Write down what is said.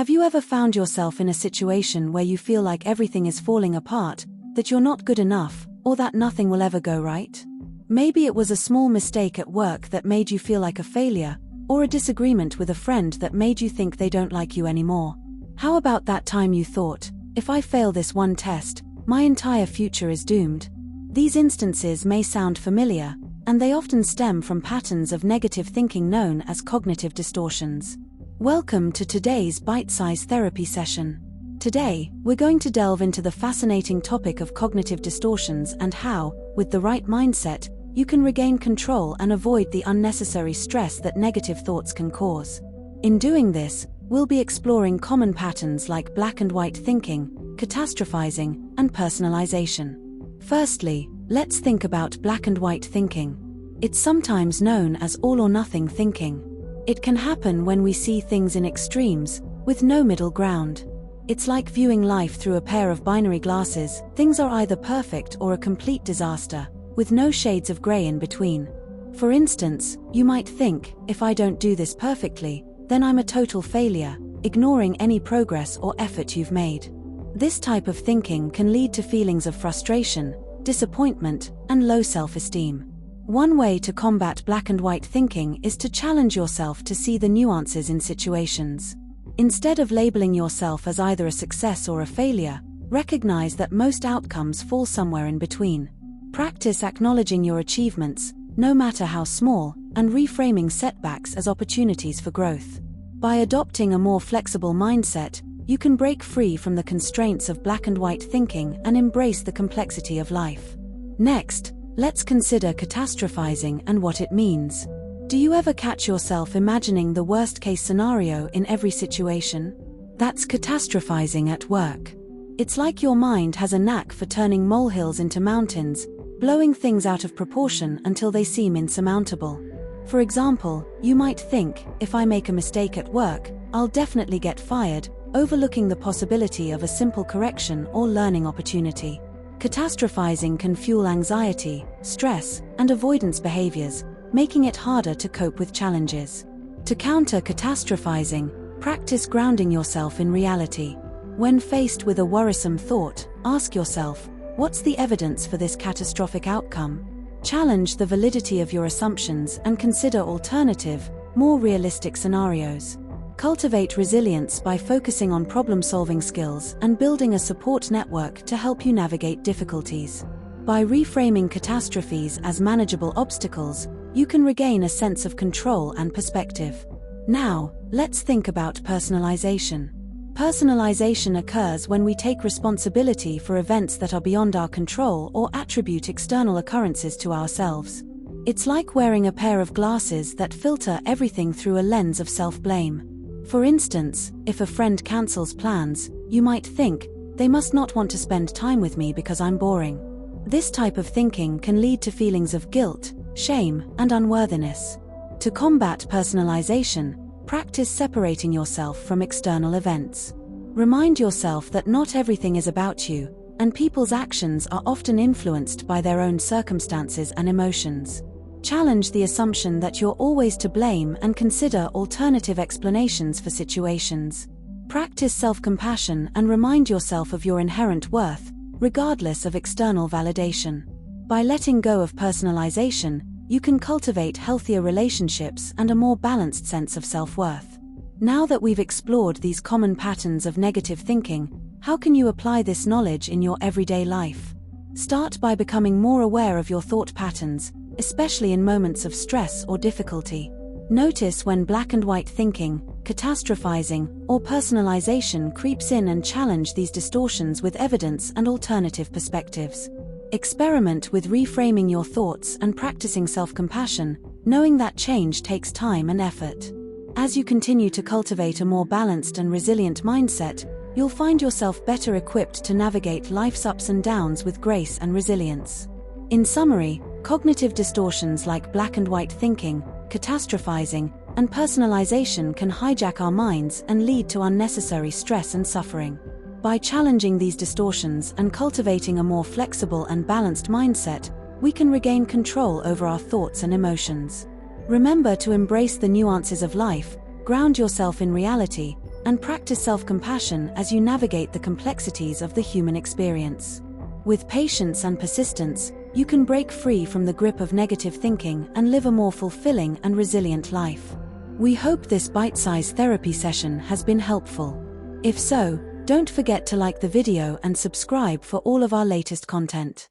Have you ever found yourself in a situation where you feel like everything is falling apart, that you're not good enough, or that nothing will ever go right? Maybe it was a small mistake at work that made you feel like a failure, or a disagreement with a friend that made you think they don't like you anymore. How about that time you thought, if I fail this one test, my entire future is doomed? These instances may sound familiar, and they often stem from patterns of negative thinking known as cognitive distortions. Welcome to today's bite-sized therapy session. Today, we're going to delve into the fascinating topic of cognitive distortions and how, with the right mindset, you can regain control and avoid the unnecessary stress that negative thoughts can cause. In doing this, we'll be exploring common patterns like black and white thinking, catastrophizing, and personalization. Firstly, let's think about black and white thinking. It's sometimes known as all or nothing thinking. It can happen when we see things in extremes, with no middle ground. It's like viewing life through a pair of binary glasses. Things are either perfect or a complete disaster, with no shades of gray in between. For instance, you might think, if I don't do this perfectly, then I'm a total failure, ignoring any progress or effort you've made. This type of thinking can lead to feelings of frustration, disappointment, and low self-esteem. One way to combat black and white thinking is to challenge yourself to see the nuances in situations. Instead of labeling yourself as either a success or a failure, recognize that most outcomes fall somewhere in between. Practice acknowledging your achievements, no matter how small, and reframing setbacks as opportunities for growth. By adopting a more flexible mindset, you can break free from the constraints of black and white thinking and embrace the complexity of life. Next, let's consider catastrophizing and what it means. Do you ever catch yourself imagining the worst-case scenario in every situation? That's catastrophizing at work. It's like your mind has a knack for turning molehills into mountains, blowing things out of proportion until they seem insurmountable. For example, you might think, if I make a mistake at work, I'll definitely get fired, overlooking the possibility of a simple correction or learning opportunity. Catastrophizing can fuel anxiety, stress, and avoidance behaviors, making it harder to cope with challenges. To counter catastrophizing, practice grounding yourself in reality. When faced with a worrisome thought, ask yourself, what's the evidence for this catastrophic outcome? Challenge the validity of your assumptions and consider alternative, more realistic scenarios. Cultivate resilience by focusing on problem-solving skills and building a support network to help you navigate difficulties. By reframing catastrophes as manageable obstacles, you can regain a sense of control and perspective. Now, let's think about personalization. Personalization occurs when we take responsibility for events that are beyond our control or attribute external occurrences to ourselves. It's like wearing a pair of glasses that filter everything through a lens of self-blame. For instance, if a friend cancels plans, you might think, they must not want to spend time with me because I'm boring. This type of thinking can lead to feelings of guilt, shame, and unworthiness. To combat personalization, practice separating yourself from external events. Remind yourself that not everything is about you, and people's actions are often influenced by their own circumstances and emotions. Challenge the assumption that you're always to blame and consider alternative explanations for situations. Practice self-compassion and remind yourself of your inherent worth, regardless of external validation. By letting go of personalization, you can cultivate healthier relationships and a more balanced sense of self-worth. Now that we've explored these common patterns of negative thinking, how can you apply this knowledge in your everyday life? Start by becoming more aware of your thought patterns, especially in moments of stress or difficulty. Notice when black and white thinking, catastrophizing, or personalization creeps in and challenge these distortions with evidence and alternative perspectives. Experiment with reframing your thoughts and practicing self-compassion, knowing that change takes time and effort. As you continue to cultivate a more balanced and resilient mindset, you'll find yourself better equipped to navigate life's ups and downs with grace and resilience. In summary, cognitive distortions like black and white thinking, catastrophizing, and personalization can hijack our minds and lead to unnecessary stress and suffering. By challenging these distortions and cultivating a more flexible and balanced mindset, we can regain control over our thoughts and emotions. Remember to embrace the nuances of life, ground yourself in reality, and practice self-compassion as you navigate the complexities of the human experience. With patience and persistence, you can break free from the grip of negative thinking and live a more fulfilling and resilient life. We hope this bite-sized therapy session has been helpful. If so, don't forget to like the video and subscribe for all of our latest content.